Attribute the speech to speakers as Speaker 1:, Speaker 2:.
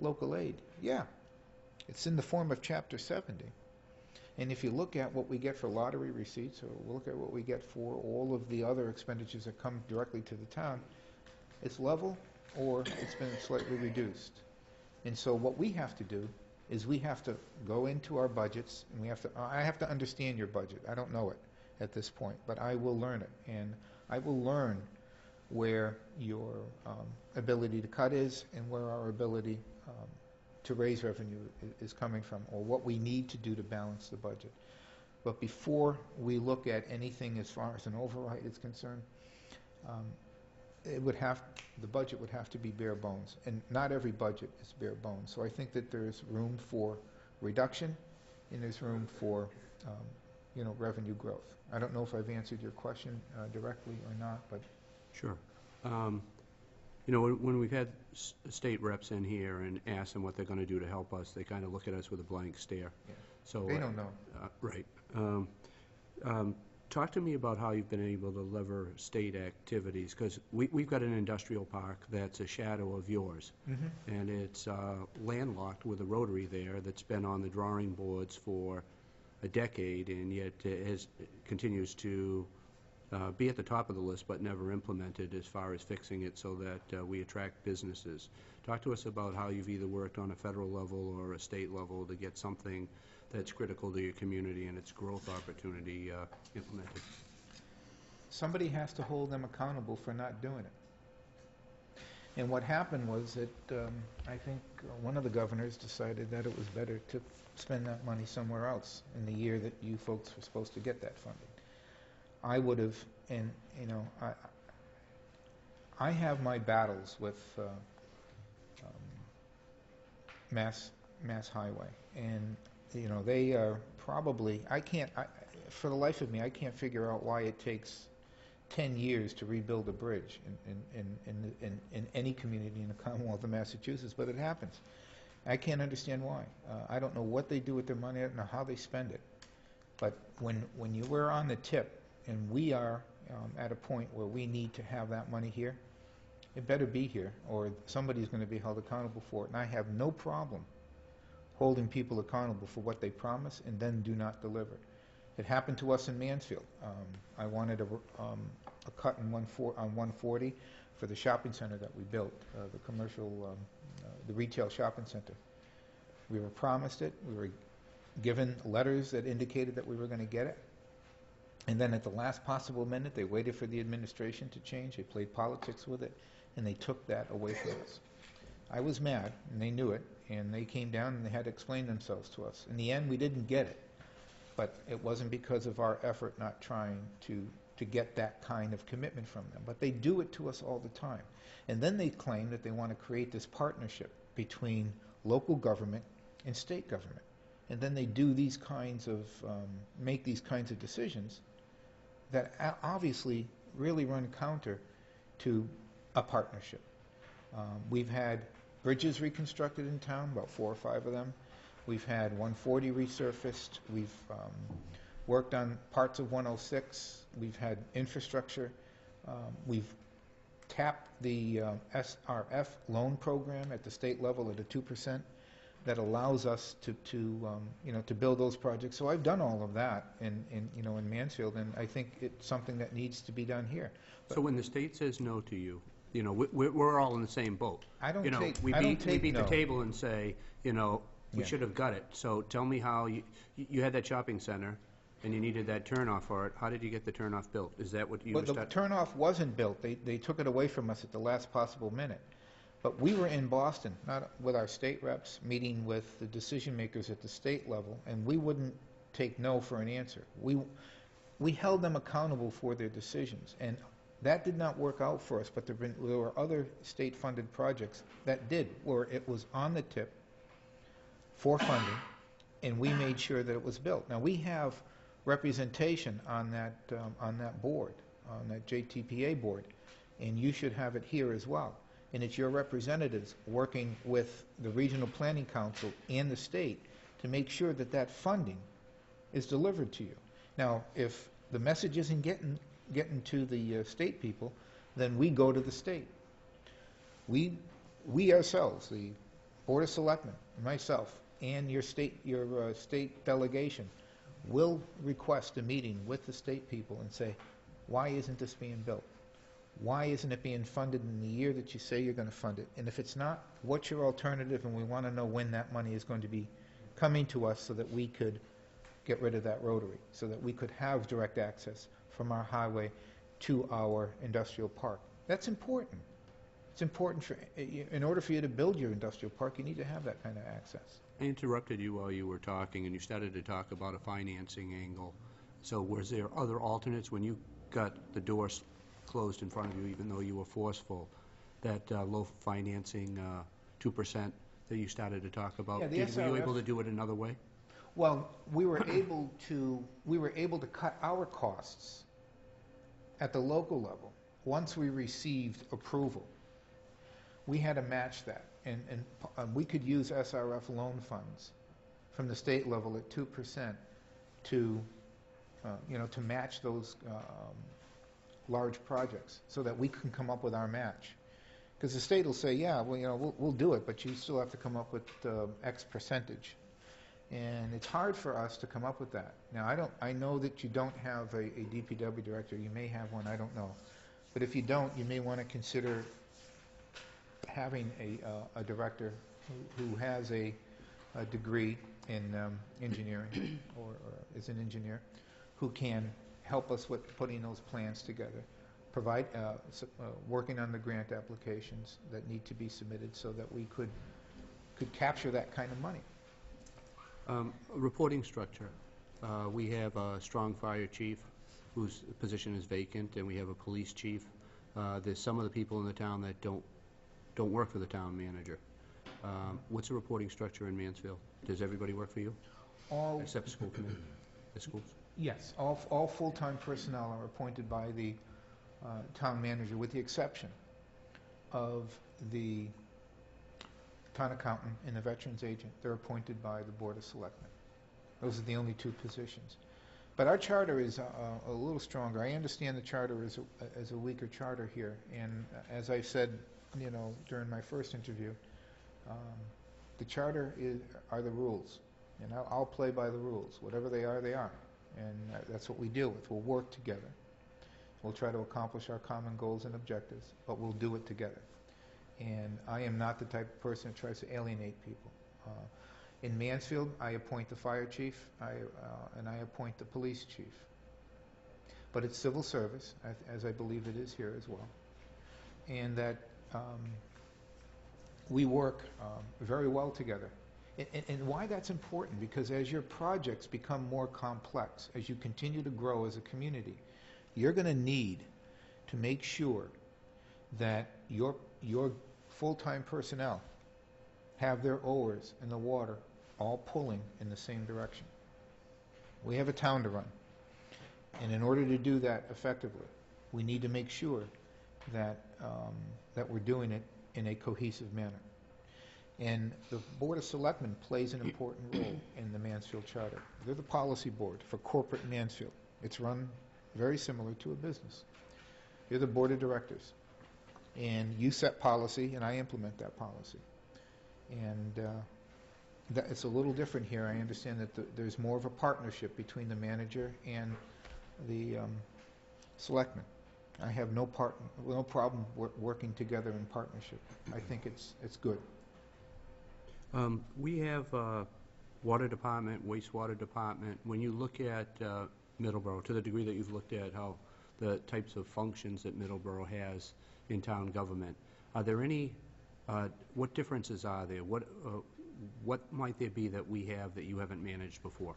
Speaker 1: local aid? Yeah. It's in the form of Chapter 70. And if you look at what we get for lottery receipts, or we'll look at what we get for all of the other expenditures that come directly to the town, it's level or it's been slightly reduced. And so what we have to do is we have to go into our budgets, and I have to understand your budget. I don't know it at this point, but I will learn it. And I will learn where your ability to cut is and where our ability to raise revenue is coming from, or what we need to do to balance the budget. But before we look at anything as far as an override is concerned, the budget would have to be bare bones, and not every budget is bare bones. So I think that there's room for reduction, and there's room for revenue growth. I don't know if I've answered your question directly or not, but
Speaker 2: sure. When we've had state reps in here and asked them what they're going to do to help us, they kind of look at us with a blank stare.
Speaker 1: Yeah.
Speaker 2: So
Speaker 1: they don't know.
Speaker 2: Right. Talk to me about how you've been able to lever state activities, because we've got an industrial park that's a shadow of yours, and it's landlocked with a rotary there that's been on the drawing boards for a decade, and yet continues to be at the top of the list but never implemented as far as fixing it so that we attract businesses. Talk to us about how you've either worked on a federal level or a state level to get something that's critical to your community and its growth opportunity implemented.
Speaker 1: Somebody has to hold them accountable for not doing it. And what happened was that I think one of the governors decided that it was better to spend that money somewhere else in the year that you folks were supposed to get that funding. I would have, and I have my battles with Mass Highway, and they are probably, for the life of me, I can't figure out why it takes 10 years to rebuild a bridge in any community in the Commonwealth of Massachusetts, but it happens. I can't understand why. I don't know what they do with their money. I don't know how they spend it. But when you were on the tip, and we are at a point where we need to have that money here, it better be here, or somebody's going to be held accountable for it. And I have no problem holding people accountable for what they promise and then do not deliver. It happened to us in Mansfield. I wanted a cut on 140 for the shopping center that we built, the commercial, the retail shopping center. We were promised it. We were given letters that indicated that we were going to get it. And then at the last possible minute, they waited for the administration to change. They played politics with it, and they took that away from us. I was mad, and they knew it, and they came down and they had to explain themselves to us. In the end, we didn't get it, but it wasn't because of our effort not trying to get that kind of commitment from them. But they do it to us all the time. And then they claim that they want to create this partnership between local government and state government. And then they do these kinds of, make these kinds of decisions that obviously really run counter to a partnership. We've had bridges reconstructed in town, about 4 or 5 of them. We've had 140 resurfaced. We've worked on parts of 106. We've had infrastructure. We've tapped the SRF loan program at the state level at a 2%. That allows us to build those projects. So I've done all of that in Mansfield, and I think it's something that needs to be done here. But
Speaker 2: so when the state says no to you, we're all in the same boat.
Speaker 1: We
Speaker 2: beat the table and say, we should have got it. So tell me how you had that shopping center, and you needed that turnoff for it. How did you get the turnoff built? Is that what you?
Speaker 1: Well, the turnoff wasn't built. They took it away from us at the last possible minute. But we were in Boston, not with our state reps, meeting with the decision makers at the state level, and we wouldn't take no for an answer. We held them accountable for their decisions, and that did not work out for us, but there were other state-funded projects that did, where it was on the tip for funding, and we made sure that it was built. Now, we have representation on that board, on that JTPA board, and you should have it here as well. And it's your representatives working with the Regional Planning Council and the state to make sure that that funding is delivered to you. Now, if the message isn't getting to the state people, then we go to the state. We ourselves, the Board of Selectmen, myself, and your state delegation will request a meeting with the state people and say, why isn't this being built? Why isn't it being funded in the year that you say you're going to fund it? And if it's not, what's your alternative? And we want to know when that money is going to be coming to us so that we could get rid of that rotary, so that we could have direct access from our highway to our industrial park. That's important. It's important in order for you to build your industrial park, you need to have that kind of access.
Speaker 2: I interrupted you while you were talking, and you started to talk about a financing angle. So was there other alternates when you got the doors closed in front of you, even though you were forceful, that low financing, 2% that you started to talk about?
Speaker 1: Yeah,
Speaker 2: Were you able to do it another way?
Speaker 1: Well, we were able to cut our costs at the local level once we received approval. We had to match that, and we could use SRF loan funds from the state level at 2% to match those large projects, so that we can come up with our match. Because the state will say, yeah, well, we'll do it, but you still have to come up with X percentage. And it's hard for us to come up with that. Now, I know that you don't have a DPW director. You may have one, I don't know. But if you don't, you may want to consider having a director who has a degree in engineering or is an engineer, who can help us with putting those plans together, provide working on the grant applications that need to be submitted so that we could capture that kind of money.
Speaker 2: Reporting structure. We have a strong fire chief whose position is vacant, and we have a police chief. There's some of the people in the town that don't work for the town manager. What's the reporting structure in Mansfield? Does everybody work for you?
Speaker 1: All
Speaker 2: except school committee? The schools?
Speaker 1: Yes, all full-time personnel are appointed by the town manager, with the exception of the town accountant and the veterans agent. They're appointed by the Board of Selectmen. Those are the only two positions. But our charter is a little stronger. I understand the charter is a weaker charter here, and as I said, during my first interview, the charter are the rules, and I'll play by the rules. Whatever they are, they are. And that's what we deal with. We'll work together. We'll try to accomplish our common goals and objectives, but we'll do it together. And I am not the type of person that tries to alienate people. In Mansfield, I appoint the fire chief, and I appoint the police chief. But it's civil service, as I believe it is here as well. And that we work very well together. And why that's important, because as your projects become more complex, as you continue to grow as a community, you're going to need to make sure that your full-time personnel have their oars in the water all pulling in the same direction. We have a town to run, and in order to do that effectively, we need to make sure that we're doing it in a cohesive manner. And the Board of Selectmen plays an important role in the Mansfield Charter. They're the policy board for corporate Mansfield. It's run very similar to a business. You're the board of directors. And you set policy, and I implement that policy. And it's a little different here. I understand that there's more of a partnership between the manager and the selectmen. I have no problem working together in partnership. I think it's good.
Speaker 2: We have water department, wastewater department. When you look at Middleborough, to the degree that you've looked at how the types of functions that Middleborough has in town government, are there any, what differences are there? What might there be that we have that you haven't managed before?